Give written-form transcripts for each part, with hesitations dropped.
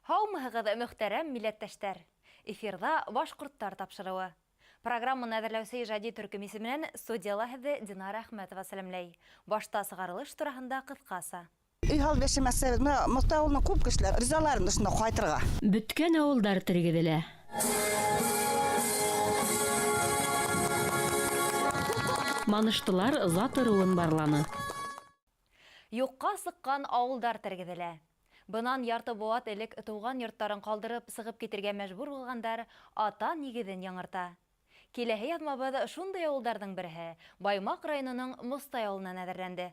Һаумыһығыҙ, мөхтәрәм милләттәштәр. Эфирда башҡорттар тапшырыуы. Программаны әҙерләүсе ижади төркем исеменән студияла һеҙҙе Динара Әхмәтова сәләмләй. Башта сығарылыш тураһында ҡыҫҡаса. Үй хал бешемәсе, Мостай ауылының күп кешеләр ризаларын ошонда ҡайтырға. Бөткән ауылдар тергеҙелә. Маныштылар зат ырыуын барланы. Юҡҡа сыҡҡан ауылдар тергеҙелә. Бынан ярты быуат элек тыуған йорттарын ҡалдырып сығып китергә мәжбүр булғандар ата нигеҙен яңырта. Киләһе яҙмабыҙ шундай ауылдарҙың береһе Баймаҡ районының Мостай ауылынан әҙерләнде.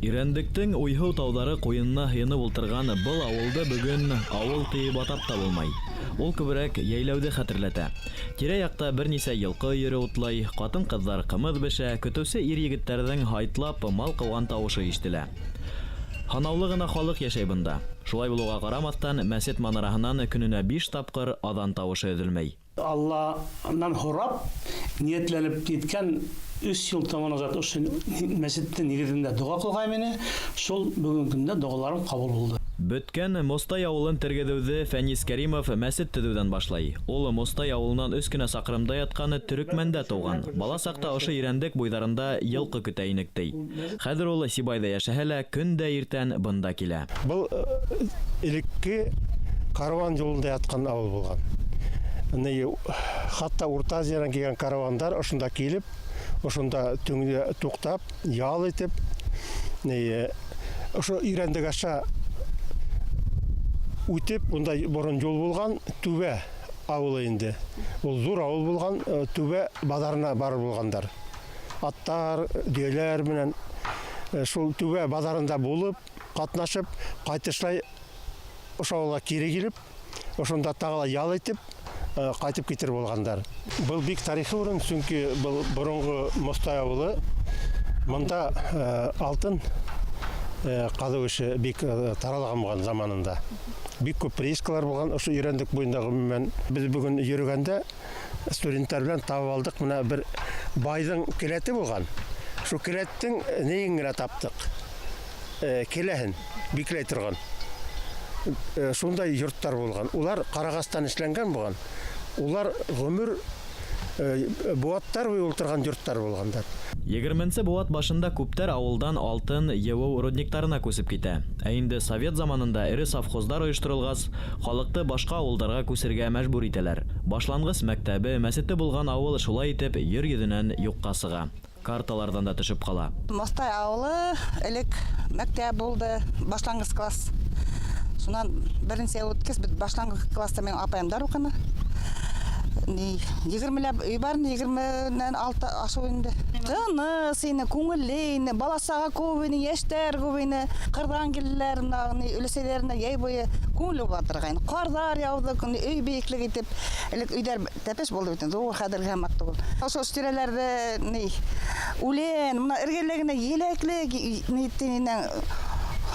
Ирәндектең уйһыу тауҙары ҡуйынына һыйынып ултырған был ауылды бөгөн ауыл тиеп атап та булмай. Ул күберәк йәйләүҙе хәтерләтә. Тирә-яҡта бер нисә йылҡы йөрө утлай, ҡатын-ҡыҙҙар ҡымыҙ бешә, көтөүсе ир-егеттәрҙең һайтлап мал ҡыуған тауышы ишетелә. Һанаулы ғына халыҡ йәшәй бында. Шулай булыуға ҡарамаҫтан, мәсет манараһынан көнөнә 5 тапҡыр аҙан тауышы өҙөлмәй. Алланан һорап, ниәтләнеп еткән 3 йыл таман назад ошо мәсеттең нигеҙендә дуға ҡылғайым ине. Шул бөгөнгө көндә дуғаларым ҡабул булды. Бөткән Мостай ауылын тергеҙеүҙе Фәнис Кәримов мәсет төҙөүҙән башлай. Ул Мостай ауылынан 3 кенә саҡрымда ятҡан Төрөкмәндә тыуған. Бала саҡта ошо Ирәндек буйҙарында йылҡы көтә инектей. Хәҙер ул Сибайҙа йәшәһә лә, көн дә иртән бында килә. Был элекке караван юлында ятҡан ауыл булған. Хатта Урта Азиянан килгән каравандар ошонда килеп, ошонда түңде туҡтап, ял итеп, ошо Ирәндек аша үтеп, унда борон юл булған Түбә ауылы инде. Ул зур ауыл булған, Түбә баҙарына барып булғандар. Аттар, дөйәләр менән шул Түбә баҙарында булып, ҡатнашып, ҡайтышлай ошо ауылға кире килеп, ошонда тағыла ял итеп, ҡайтып китер булғандар. Был бик тарихи урын, сөнки был боронғо Мостай ауылы. Мында алтын ҡаҙыу эше бик таралған булған заманында. Бик күп приискалар булған, ошо Ирәндек буйындағы ғөмүмән. Без бүгін йөрөгәндә студенттар белән табып алдык, мына бер байҙың келәте булған. Шу келәттең нейен генә таптык. Келәһен бикләй торған. Шундай йорттар булған. Улар ҡарағастан эшләнгән булған. Улар ғөмөр буаттар буйы ултырған йорттар булғандар. 20-нче быуат башында күптәр ауылдан алтын йыуыу рудниктарына күсеп китә. Ә инде совет заманында эре совхоздар ойоштырылғас, халыҡты башҡа ауылдарға күсергә мәжбүр итәләр. Башланғыс мәктәбе, мәсете булған ауыл шулай итеп ер йөҙөнән юҡҡа сыға. Карталардан да төшөп ҡала. Мостай ауылы элек мәктәп булды, башланғыс класс. Шунан беренсе үткәс, башланғыс класста менең апайымдар уҡыны. 20-ләп үй бар, 20-нән 6 ашу инде. Тыныс ине, күңелле ине, баласаға күп ине, йәштәр күп ине, ҡырҙан килделәр, өләсәләренә йәй буйы күңеле батырға ине. Ҡарҙар яуҙы, өй бейеклек итеп, элек өйҙәр тәпеш булды бит, ҙур хәҙерге һәм түгел. Ошо тирәләрҙә үлән, мына эргәләгенә еләклек,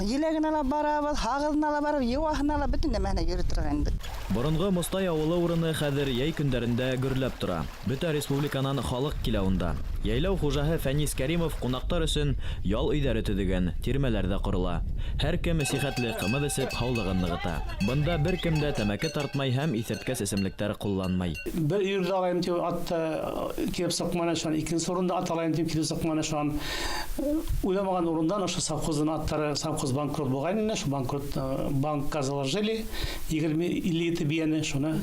еләген ала барабыҙ, һағыҙын ала барабыҙ, йыуаһын ала, бөтөн нәмәһенә йөрөп торған инде. Боронғо Мостай ауылы урыны хәҙер йәй көндәрендә гөрләп тора. Бөтә республиканан халыҡ килә унда. Йәйләү хужаһы Фәнис Кәримов ҡунаҡтар өсөн ял өйҙәре төҙөгән, тирмәләр ҙә ҡорола. Һәр кем сихәтле ҡымыҙ эсеп һаулығын нығыта. Бында бер кем дә тәмәке тартмай һәм иҫерткес эсемлектәр ҡулланмай. Бер өйөрҙө алайым тип, атты килеп сыҡманы шуан, икенсе урында ат алайым тип килеп сыҡманы шуан. Уйламаған урындан ошо совхоздың аттары, совхоз банкрот булған ине, шу банкка заложили, 20-50 бияны шуны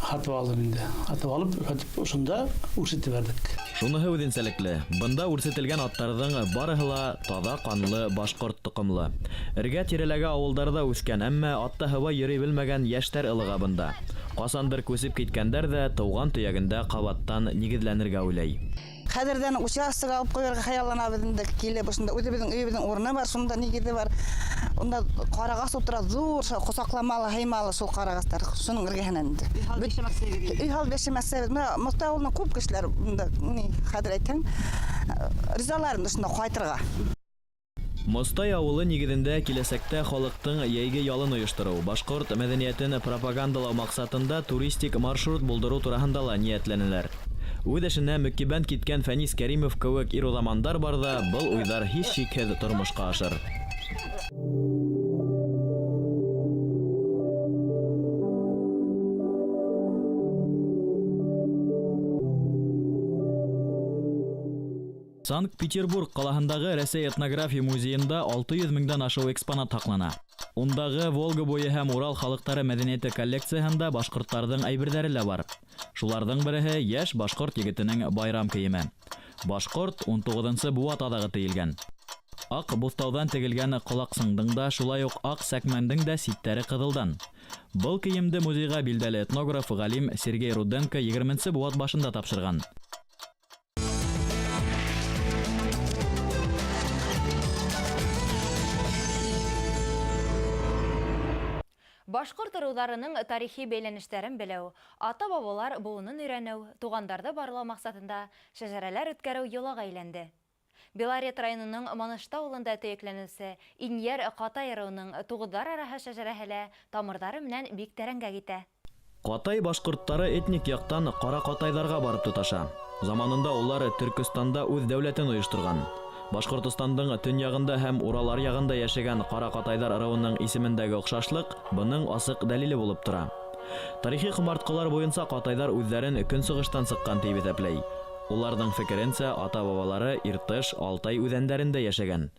һатып алдым инде. Һатып алып, ошонда үрсетеп бердек. Шуныһы үҙенсәлекле. Бында үрсетелгән аттарҙың барыһы ла таҙа ҡанлы башҡорт тоҡомлы. Эргә-тирәләге ауылдарҙа үҫкән, әммә атта һыуа йөрөй белмәгән йәштәр ылыға бында. Ҡасандыр күсеп киткәндәр ҙә тыуған төйәгендә ҡабаттан нигеҙләнергә уйлай. Хәҙерҙән участок алып ҡуйырға хыялланабыҙ инде, килеп ошонда үҙебеҙҙең өйөбөҙҙөң урыны бар, шунда нигеҙе бар. Унда ҡарағас ултыра, зур, ҡосаҡламалы, һыймалы шул ҡарағастар, шуның эргәһенән инде. Өй һал бешемәсәбеҙ. Мостай ауылынан күп кешеләр, хәҙер әйтһәң, ризаларын ошонда ҡайтырға. Мостай ауылы нигеҙендә киләсәктә халыҡтың йәйге ялын ойоштороу, башҡорт мәҙәниәтен пропагандалау маҡсатында туристик маршрут булдырыу тураһында ла ниәтләнеләр. Үҙ эшенә мөкибән киткән Фәнис Кәримов кеүек ир-уҙамандар барҙа был уйҙар һис шикһеҙ тормошҡа ашыр. Санкт-Петербург қалаһындағы Рәсәй этнография музейында 600 меңдән ашыу экспонат һаклана. Ундагы Волга буе һәм Урал халыктары мәдәнияте коллекцияһында башкортларның әйберләре лә бар. Шуларның береһе яшь башкорт егетенең байрам киеме. Башкорт 19-нчы буат адагы тиелгән. Ак буфтаудан тегелгән колаксыңдың да, шулай ук ак сәкмәндең дә ситтәре кызылдан. Был киемде музейга билдәле этнограф Галим Сергей Руденко 20-нчы буат башында тапшырган. Башкорт ыруларының тарихи бәйләнешләрен беләү, ата-бабалар буынын өйрәнү, тугандарды барлау максатында шәҗәрәләр үткәрү йолага әйләнде. Белорет районының Манышта авылында төекләнүсе Иньяр Катай ырыуының тугызлар араһы шәҗәрәһе тамырдары менән бик тәрәнгә китә. Катай башкорттары этник яктан кара катайларга барып тоташа. Заманында улар Түркстанда үз дәүләтен оештырган. Башкортстандың төньягында һәм Урал аръягында яшәгән кара катайлар ырыуының исемендәге охшашлык буның асык дәлиле булып тора. Тарихи кымарткалар буенча катайлар үзләрен көнсыгыштан сыккан дип исәпләй. Уларның фикеренчә, ата-бабалары Иртыш, Алтай үзәннәрендә яшәгән.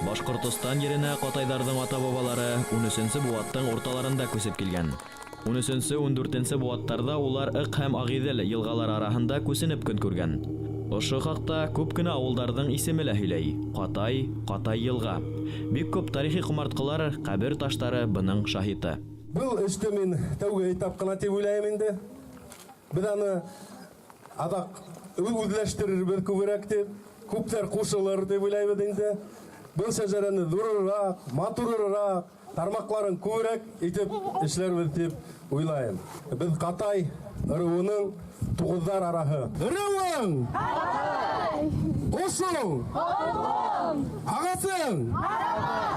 Башкортстан yerine катайларның ата-бабалары 13-нче буаттың урталарында күсеп килгән. 13-нче, 14-нче буаттарда улар Ык һәм Агидел елгалары арасында күсенеп көн күргән. Ошо хакта күп кенә авылларның исеме лә һөйләй. Катай, Катай елга. Бик күп тарихи кымарткалар, кабер таштары буның шаһиты. Бұл эште мин тәүге этап кына дип уйлайм инде. Без аны адак үзләштерербез күбрәк дип, күптәр кушылыр дип уйлайбыз инде. Бұл шәҗәрәне зурырак, матурырак, тармакларын күбрәк итеп эшләрбез дип уйлайм. Без Катай ырыуының тугызлар араһы. Ырыуың! Катай! Кушуң! Катай! Агасың! Катай!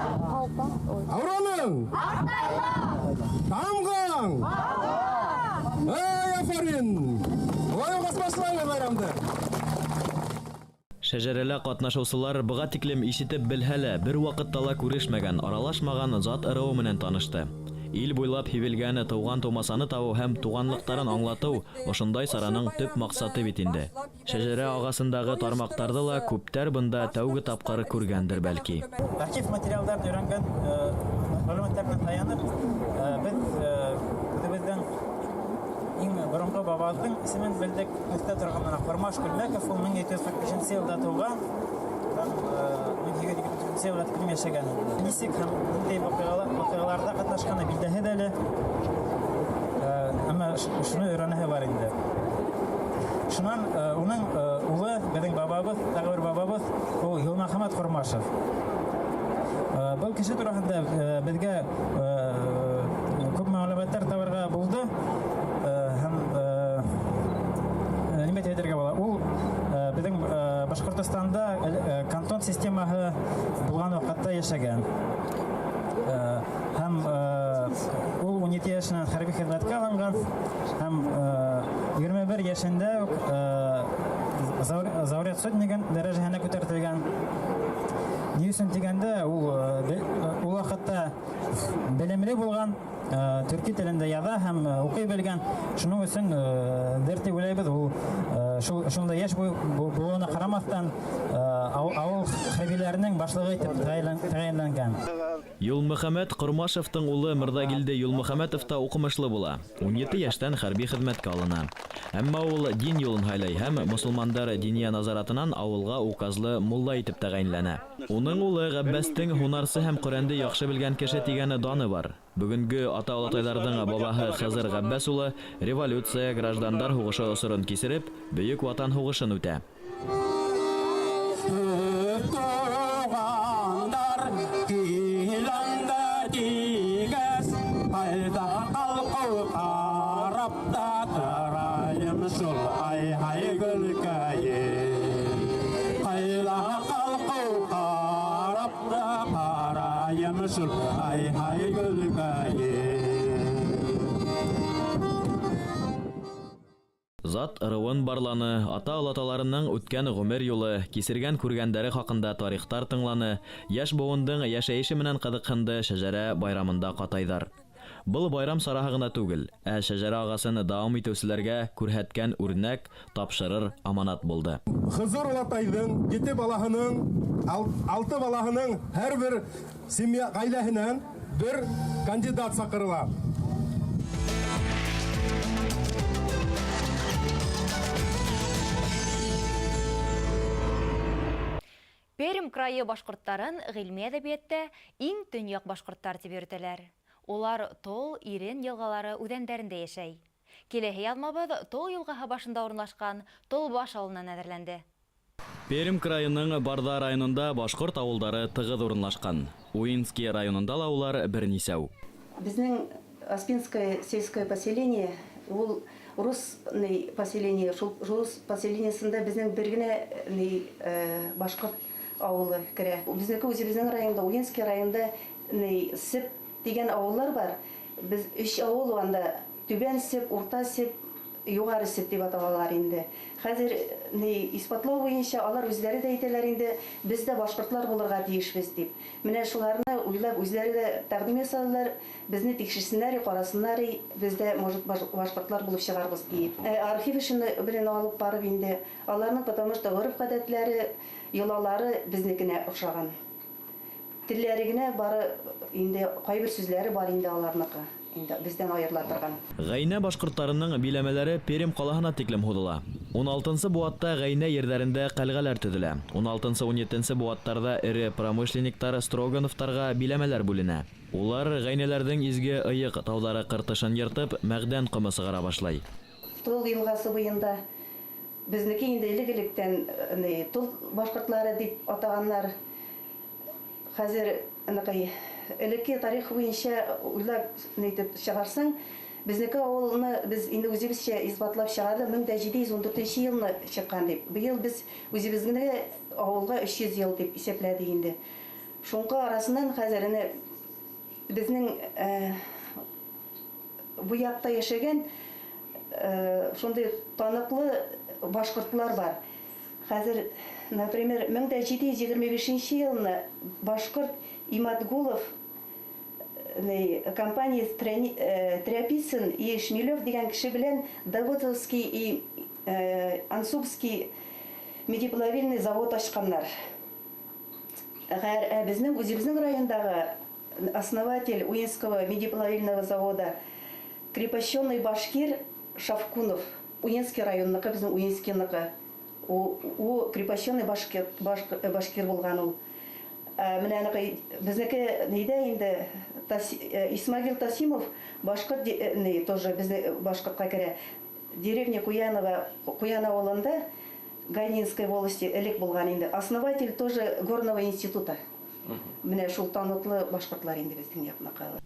Аураның! Катай! Тамгаң! Катай! Эй, афарин! Ой, басмашлай байрамды! Шәҗәрәлә катнашучылар буга тиклем ишетеп белһәлә, бер вакытта ла күрешмәгән, аралашмаган зат ырыу менән танышты. Ил буйлап һибелгән туган тумасаны табу һәм туганлыктарын аңлату ошондай сараның төп максаты бит инде. Шәҗәрә агасындагы тармактарды ла күптәр бында тәүге тапкыр күргәндер бәлки. Архив материалларын өйрәнгән мәгълүматларга таянып, без бездән иң борынгы бабабыздың исемен белдек. Өстә торган Формаш Күлмәков, ул 1745 елда туган, 1823 елда килеп яшәгән. Нисек һәм нинди вакыйгаларда катнашканы билдәһе дә әле. Әмма шуны өйрәнәһе бар инде. Шуннан уның улы, безнең бабабыз, тагы бер бабабыз, ул Юлмөхәммәд Формашев. Бұл кеше турында безгә күп мәгълүматлар табарга булды. Нимәт әйтергә була? Ул безнең Башкортстанда кантон системаһы булган вакытта яшәгән. Һәм ул 12 яшеннән хәрби хезмәткә алынган һәм 21 яшендә Заурет сотниган дәрәҗәһенә күтәртелгән. Ни өчен дигәндә, ул вакытта белемле булган, төрки телендә яза һәм укый белгән. Шуның өчен дәрте уйлайбыз, ул шунда яшь булуына карамастан авыл хәрбиләренең башлыгы итеп тәгаенләнгән. Юлмөхәммәд Кормашевтың улы Мырдагилде Юлмөхәммәтов та укымышлы була. 17 яшьтән хәрби хезмәткә алына. Әмма ул дин юлын һайлай һәм мусулмандар диния назаратынан авылга указлы мулла итеп тәгаенләнә. Уның улы Габбәстең һунарсы һәм Коръәнне яхшы белгән кеше дигәне даны бар. Бүгенге ата-олатайларның бабаһы Хызыр Габбәс улы революция, граждандар һугышы осырын кисереп, бөек ватан һугышын үтә. Зат ырыуын барланы, ата-алаталарының үткән гомер юлы, кисергән күргәндәре хакында тарихтар тыңланы, яшь буындың яшәеше менән кызыкһынды шәҗәрә байрамында катайдар. Был байрам сараһы гына түгел, шәҗәрә агасын дәвам итүселәргә күрһәткән үрнәк, тапшырыр аманат булды. Хызыр Улатайдың 7 балаһының, 6 балаһының һәр бер семья гаиләһеннән бер кандидат сакырыла. Пермь крайы башкорттарын гыйльми әдәбиятта иң төньяк башкорттар дип йөртәләр. Улар Тол, Ирен елгалары үдәннәрендә яшәй. Киләһе язмабыз Тол елгаһы башында урынлашкан Толбаш авылынан әзерләнде. Пермь крайының Барда районында башкорт авылдары тыгыз урынлашкан. Уинский районында ла улар бернисәү. Безнең Аспинское сельское поселение, ул рус поселение, рус поселениесында безнең бер генә башкорт авылы керә. Безнең районда, Уинский районында Сеп дигән авыллар бар. Без 3 авыл анда Түбән Сеп, Урта Сеп, Югары Сеп дип аталалар инде. Хәзер испатлау буенча алар үзләре дә әйтәләр инде, без дә башкортлар булырга тиешбез дип. Менә шуларны уйлап үзләре дә тәкъдим ясадылар. Безне тикшерсеннәр, карасыннар, без дә может башкортлар булып чыгарбыз дип. Архив эшен белән алып барып инде, аларның потому что гореф-гадәтләре, йолалары безнекенә охшаган. Телләре генә бары инде кайбер сүзләре бар инде аларныкы. Бездән аерыла торган. Гайнә башкортларының биләмәләре Пермь калаһына тиклем һудыла. 16-нчы буатта Гайнә ерҙәрендә калғалар төҙөлә. 16-17-нче буаттарда ире промышленниктар Строгановтарға биләмәләр бүленә. Улар Гайнәләрҙең изге ыйыҡ тауҙары ҡыртышын йыртып, мәғдән ҡомо сығара башлай. Тол елғасы буйында безнеке инде элек-электән Тол башкортлары дип атаганнар. Хәзер элекке тарих буенча уйлап чыгарсаң, безнеке авылны без инде үзебезчә исбатлап чыгарды 1714 елны чыккан дип. Быел без үзебезгә авылга 300 ел дип исәпләдек инде. Шуңка арасыннан хәзер безнең бу якта яшәгән шундый таныклы башкортлар бар. Хәзер, например, 1725 елны башкорт Иматгулов компания Тряпицын и Шмелев дигән кеше белән Давыдовский и Ансубский медиплавильный завод ачканнар. Безнең үзебезнең райондагы основатель Уинского медиплавильного завода крепощенный башкир Шавкунов, Уинский районныкы, безнең Уинскийныкы. У крепощенный башкир булган ул. Менә безнеке нидә инде Исмагил Тасимов башкорт тоже безне башкортка керә. Деревня Куян авылында Гайнинской волости элек булган инде. Основатель тоже горного института. Менә шул таныклы башкортлар инде безнең якныкы.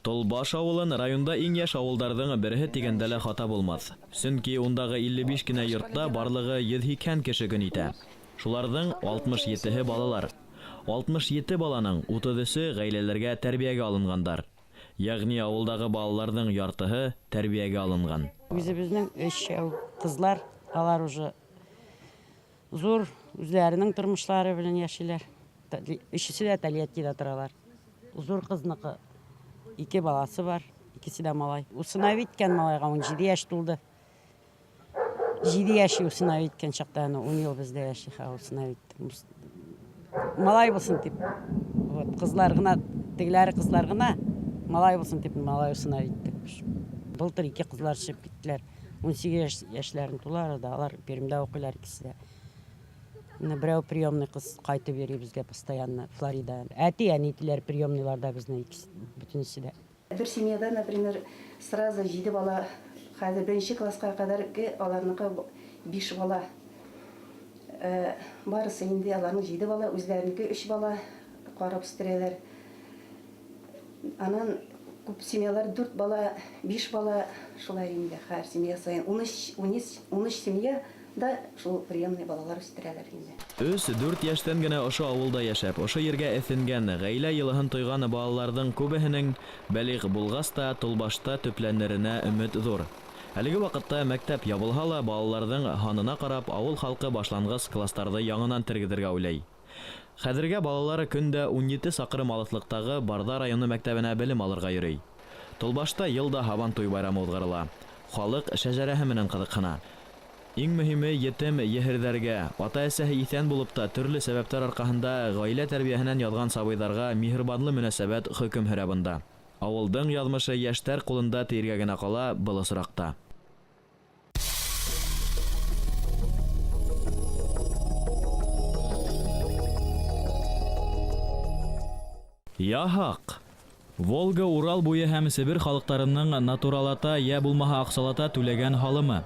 Толбаш авылын районда иң яшь авылдарның бере тигәндә лә хата булмас. Сөнки ундагы 55 кенә йортта барлыгы 180 кеше көн итә. Шуларның 67-һе балалар. 67 баланың 30-сы гаиләләргә тәрбиягә алынгандар. Ягъни авылдагы балаларның яртыһы тәрбиягә алынган. Үзебезнең 3 кызлар, алар уже зур үзләренең тормышлары белән яшиләр. Икесе дә Тольяттида торалар. Зур кызныкы 2 баласы бар, икесе дә малай. Усынавит иткән малайга 17 яшь тулды. 7 яши усынавит иткән чакта 10 ел бездә яши усынавит. Малай булсын дип. Вот кызлар гына, тегеләре кызлар гына малай булсын дип малай усынавит иттек. Былтыр 2 кызлар чыгып киттеләр. 18 яшьләрен тулар да, алар Пермьдә укыйлар икесе дә. Менә берәү приемный кыз кайтып йөри безгә постоянно Флорида. Әти әнителәр приемныйларда безне бөтенесе дә. Бер семьяда, например, сразу 7 бала, хәзер 1-нче класска кадәр аларныкы 5 бала. Барысы инде аларның 7 бала, үзләренеке 3 бала карап үстерәләр. Анан күп семьялар 4 бала, 5 бала шулай инде һәр семья сайын 13 семья да шул приемный балалар үстерәләр инде. 3-4 яшьтән генә ошо авылда яшәп, ошо ергә эҫенгән, гаилә йылыһын тойган балаларның күбеһенең бәлиғ булғас та Толбашта төпләнеренә өмет зур. Әлеге вакытта мәктәп ябылһа ла, балаларның һанына карап, авыл халкы башлангыч классларда яңынан тергедергә уйлый. Хәзергә балалары көндә 17 сакрым алыслыктагы Барда районы мәктәбенә белем алырга йөри. Тулбашта елда Һабан туй байрамы узгарыла. Халык шәҗәрәһе менән кызыксына. Иң мөһиме етем яһәрдәргә, ата-әсәһе исән булып та төрле сәбәпләр аркаһында гаилә тәрбияһеннән язган сабыйларга миһербанлы мөнәсәбәт хөкем һөрә бында. Авылдың язмышы яшьтәр кулында тиергә генә кала был осракта. Яһак. Волга, Урал буе һәм Сибир халыктарының натуралата я булмаһа аксалата түләгән халымы.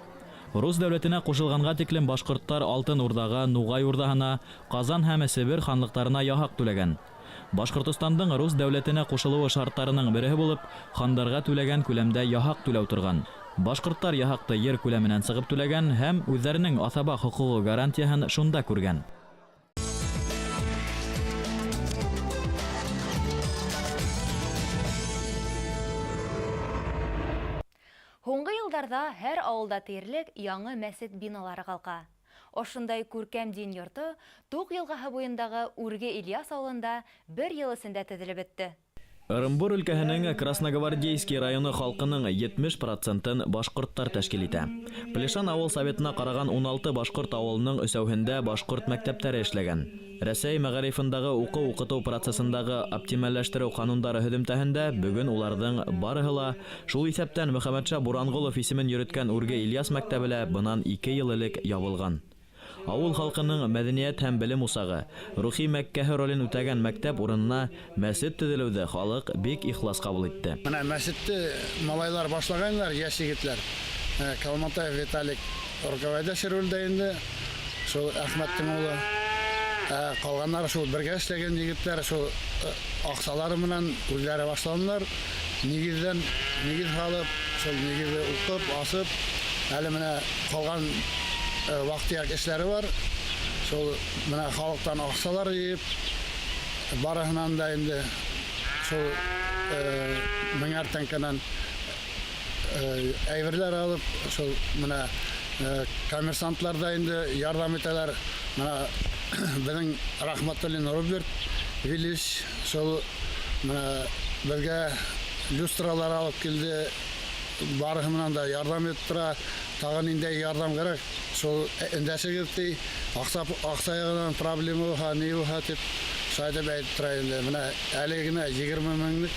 Рус дәүләтенә кушылганга тиклем башкортлар Алтын Урдага, Нугай Урдаһына, Казан һәм Сибир ханлыктарына яһак түләгән. Башкортостандың Рус дәүләтенә кушылуы шартларының бере булып, хандарга түләгән күләмдә яһак түләү торган. Башкортлар яһакты ер күләменнән сыгып түләгән һәм үзләренең асаба хокугы гарантияһын шунда күргән. Һуңгы елдарда һәр авылда тиерлек яңы мәсет биналары калка. Ошындай күркәм дин йорты Тук елгаһы буендагы Үрге Ильяс авылында 1 ел эчендә төзелеп бетте. Ырымбур өлкәһенең Красногвардейский районы халкының 70%-ын башкорттар тәшкил итә. Плешан авыл советына караган 16 башкорт авылының өсәүһендә башкорт мәктәпләре эшләгән. Рәсәй мәгарифындагы укыту процессындагы оптимальләштерү кануннары һөдемтәһендә бүген уларның барыһы ла шул исәптән Мөхәммәтша Буранғолов исемен йөрөткән Үрге Ильяс мәктәбе бынан 2 ел элек ябылган. Авыл халкының мәдәният һәм белем усагы, рухи Мәккәһе ролен үтәгән мәктәп урынына мәсет төзелүдә халык бик ихлас кабул итте. Менә мәсетте малайлар башлаганнар, яшь егетләр. Калматаев Виталик руководитель ролдә инде. Шул Әхмәттең улы. Калганнар шул бергә эшләгән егетләр, шул аксалары менән үзләре башлаганнар. Нигез халык, шул нигезне укып, асып, әле менә калган вакыттагы эшләре бар. Шул менә халыктан аксалар йып, барыһынан да инде шул меңәр тәңкәнән әйберләр алып, шул менә коммерсантлар да инде ярдәм итәләр. Менә безнең Рахматуллин Роберт Виллис шул менә безгә люстралар алып килде. Барыһынан да ярдәм итеп тора. Тагын инде ярдәм кирәк. Шул эндәшегез ди, аксаягынан проблема ха, ни ха дип шайтып әйтеп тора инде. Менә әле генә 20 меңлек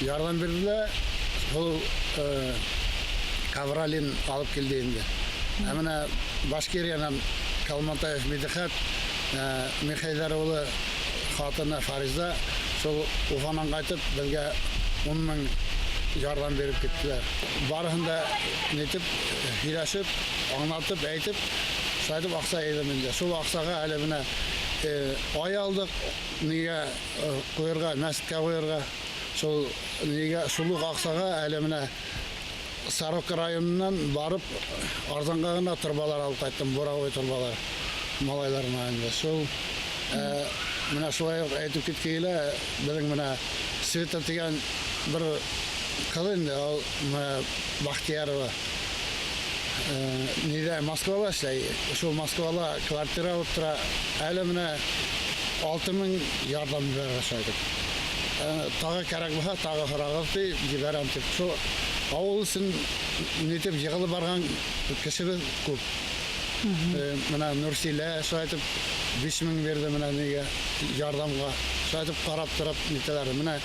ярдәм бирделәр. Ул Кавралин алып килде инде. Менә Башкириянан Калматаев Медихат Михайлар улы хатыны Фариза шул Уфанан кайтып безгә 10 мең ярдәм беріп кеттілер. Барығында нетіп, хирашып, аңлатып, әйтіп, шайтып ақса елімінде. Сол ақсаға әлі міне ай алдық, неге қойырға, мәсітке қойырға. Сол неге сұлық ақсаға әлі міне Сарык районынан барып, арзанға ғына тұрбалар алып қайттым, борағой тұрбалар, малайларына әнде. Сол міне солай әйтіп кеткейлі, біздің міне Света деген бір Калынды, ол Бахтиярова. Неде Москвала эшләй. Шул Москвала квартира алып тора. Әле менә 6 мең ярдәм бирә шайтып. Тагы кирәк булса, тагы харагыз ди, җибәрәм дип. Шул авыл өчен нитеп җыгылып барган кешебез күп. Менә Нурсилә шайтып 5 мең бирде менә нигә ярдәмгә. Шайтып карап торып нитәләр. Менә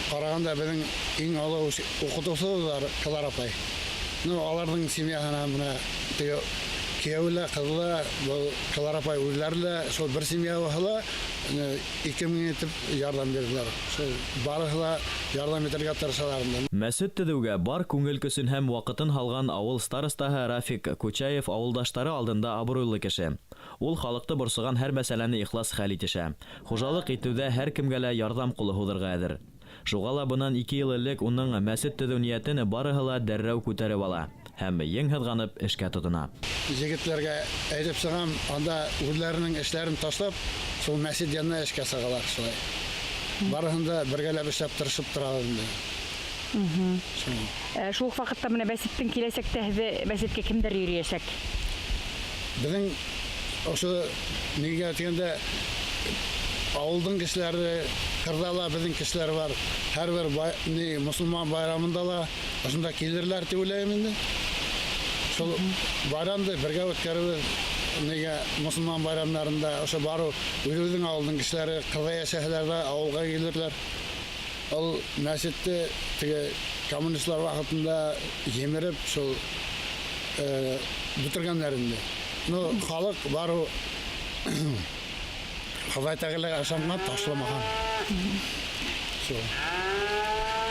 Караганда безнең иң алу укытучылар Калар апай. Аларның семьяһына менә кияүле, кызлы, Калар апай үзләре шул бер семья булса, 2 мең итеп ярдәм бирделәр. Шул барыһы ярдәм итәргә тырышалар. Мәсет төзүгә бар күңел көсөн һәм вакытын һалган авыл старостаһы Рафик Кучаев авылдаштары алдында абруйлы кеше. Ул халыкты борсыган һәр мәсьәләне ихлас хәл итешә. Хуҗалык итүдә һәр кемгә лә ярдәм кулы һуҙырга әҙер. Шугала бынан 2 ел элек уның мәсет төзү ниятен барыһы ла дәррәү күтәреп ала һәм еңһеҙганып эшкә тотона. Егетләргә әйтеп сыгам, анда үзләренең эшләрен ташлап, шул мәсет янына эшкә сыгалар шулай. Барыһында бергәләп эшләп тырышып торалар инде. Шул вакытта менә бәситтең киләсәктә бәситкә кемдер йөриясәк? Біздің осы неге дегенде ауылдың кешеләре кырдала біздің кешеләр бар. Һәрбер мұсылман байрамында ла осында келерләр дип уйлыйм инде. Шул байрамды бергә үткәрү неге мұсылман байрамнарында ошо бару үзебезнең авылдың кешеләре кырда яшәһәләр дә авылга килерләр. Ол мәчетте теге коммунистлар вакытында емереп шул битергәннәрендә. Ну халык бару Хавай тәгеләр ашамга ташламаган.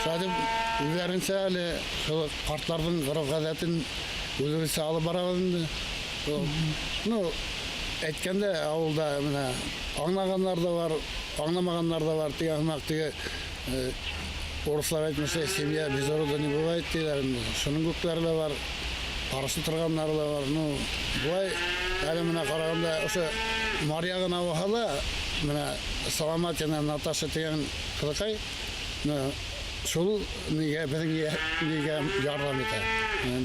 Шадып үзләренчә әле шул картларның гореф-гадәтен үзебезчә алып барабыз. Ну әйткәндә авылда менә аңлаганнар да бар, аңламаганнар да бар. Теге орыслар әйтмәсә, семья без рода не бывает диләр. Шуның күпләре дә бар, каршы торганнар да бар. Ну булай әле менә караганда ошо Марьягын авыһала, менә Саламатина Наташа дигән кызыкай, шул безгә ярдәм итә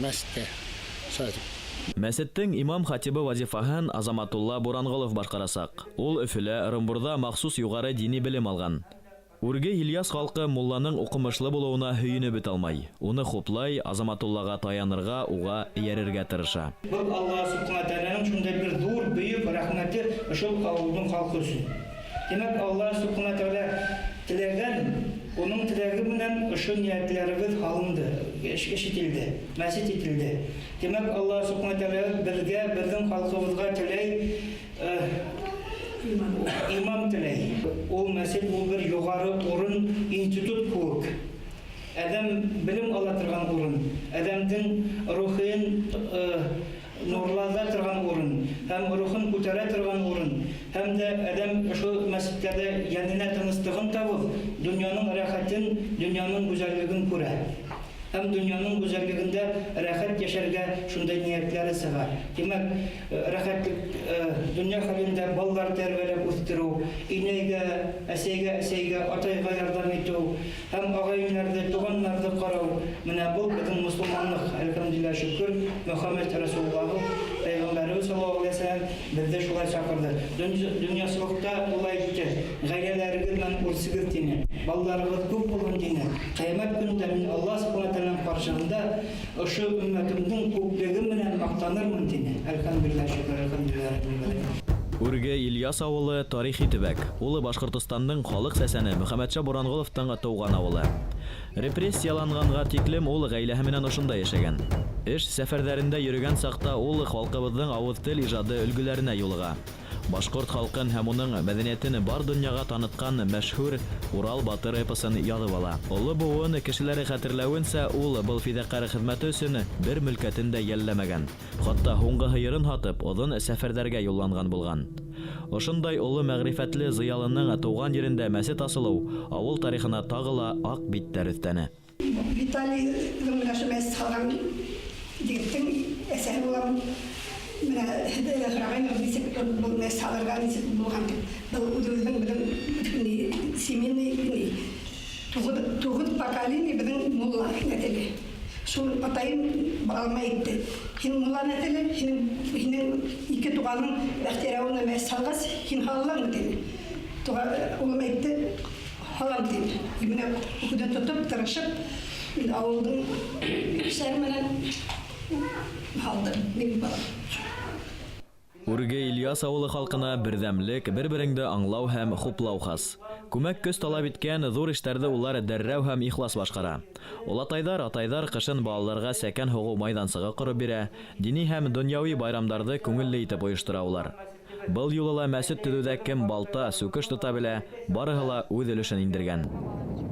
мәчеткә. Мәчеттең имам хатибы вазифаһын Азаматулла Буранголов башкарасак. Ул Өфөлә, Ырымбурда махсус югары дини белем алган. Үрге Ильяс халкы мулланың укымышлы булуына һөйенеп бит алмай. Уны хуплай, Азаматуллага таянырга, уга иярергә тырыша. Бу Алла Субхана Тәгаләнең шундай бер зур, бөек рәхмәте шул авылның халкы өчен. Демәк, Алла Субхана Тәгалә теләгән, уның теләге белән ошо ниятләребез алынды, ишетелде, мәсет ителде. Демәк, Алла Субхана Тәгалә безгә, безнең халкыбызга теләй имам теләй. Ул мәсет ул бер югары урын, институт куык. Адам белем ала торган урын, адамның рухын нурлата торган урын, һәм рухын күтәрә торган урын, һәм дә адам шул мәсеткәдә янына тынычлыгын табып, дөньяның рәхәтен, дөньяның гүзәллеген күрә. Һәм дөньяның гүзәллегендә рәхәт яшәргә шундай ниятләре сыга. Демәк, рәхәтлек дөнья хәлендә балалар тәрбияләп үстерү, инәйгә, әсәйгә, атайга ярдәм итү, һәм агайларны, туганнарны карау. Менә бу безнең мусламанлык, әлхәмдүлилләh шөкер, Мөхәммәд Расулуллаһ Пәйгамбәрбез саллаллаһу алейһи ва саллям безне шулай чакырды. Дөньясылыкта улай итте. Гаиләләрегез белән үрсегез дине. Балаларыгыз күп булган дине. Кыямәт көндә мин Алла Субхана Тәгаләнең каршында ошо өммәтемнең күплеге белән мактанырмын дине. Әлхәмдүлилләh шөкер, әлхәмдүлилләh. Үрге Ильяс авылы тарихи төбәк. Улы Башкортстанның халык сәсәне Мөхәммәдша Буранголовтың туган авылы. Репрессияланганга тиклем ул гаиләһе менән ошында яшәгән. Эш сәфәрләрендә йөргән сакта ул халкыбызның авыз тел иҗады өлгеләренә юлыга. Башкорт халкын һәм уның мәдәниятен бар дөньяга таныткан мәшһүр Урал батыр эпосын язып ала. Улы буын кешеләре хәтерләвенсә, ул был фидакарь хезмәте өчен бер мөлкәтен дә йәлләмәгән. Хатта һуңгы һыерын һатып, озын сәфәрләргә юлланган булган. Ошондай улы мәгърифәтле зыялының туган җирендә мәчет асылу авыл тарихына тагыла ак биттәр өстәне. Виталий Гымнашмәс салган дигән әсәр булам. Менә хәдәлә хәрәгән бисек булмас салырга нисек булган. Бу үзенең белән семейный тугыт поколение белән мулла нәтеле. Шул атайым алмайды. Хин мулла нәтеле, хин ике туганың бәхтерәвенә мәс салгас, хин халлан диде. Olmaydı, halam değil. Yine okudan tutup tırışıp avulduğum işlermeden haldı. Ne bir bala. Үрге Ильяс авылы халкына бердәмлек, бер-береңде аңлау һәм хуплау хас. Күмәк көз талап иткән зур эшләрдә улар дәррәү һәм ихлас башкара. Атайдар кышын балаларга сәкән һугу майдансыгы корып бирә, дини һәм дөньяви байрамнарны күңелле итеп оештыра улар. Был юлы мәчет төзүдә кем балта, сүкеш тота белә, барыһы ла үз өлешен индергән.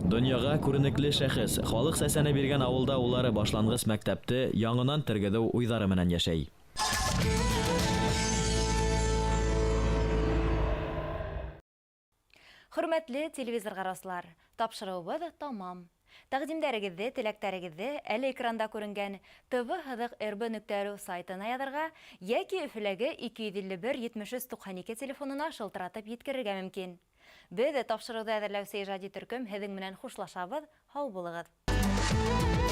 Дөньяга күренекле шәхес, халык сәсәне биргән авылда улары башлангыч мәктәпте яңынан тергеҙеү уйҙары менән йәшәй. Хөрмәтле телевизор караусылар, тапшырыуыбыз тамам. Тәкъдимдәрегезне, теләктәрегезне әле экранда күренгән tv-rb.ru сайтына язарга яки Өфөләге 251-73-92 телефонына шылтыратып еткерергә мөмкин. Без тапшырыуды әзерләүче иҗади төркем һеҙҙең менән хушлашабыҙ, һау булығыҙ. Thank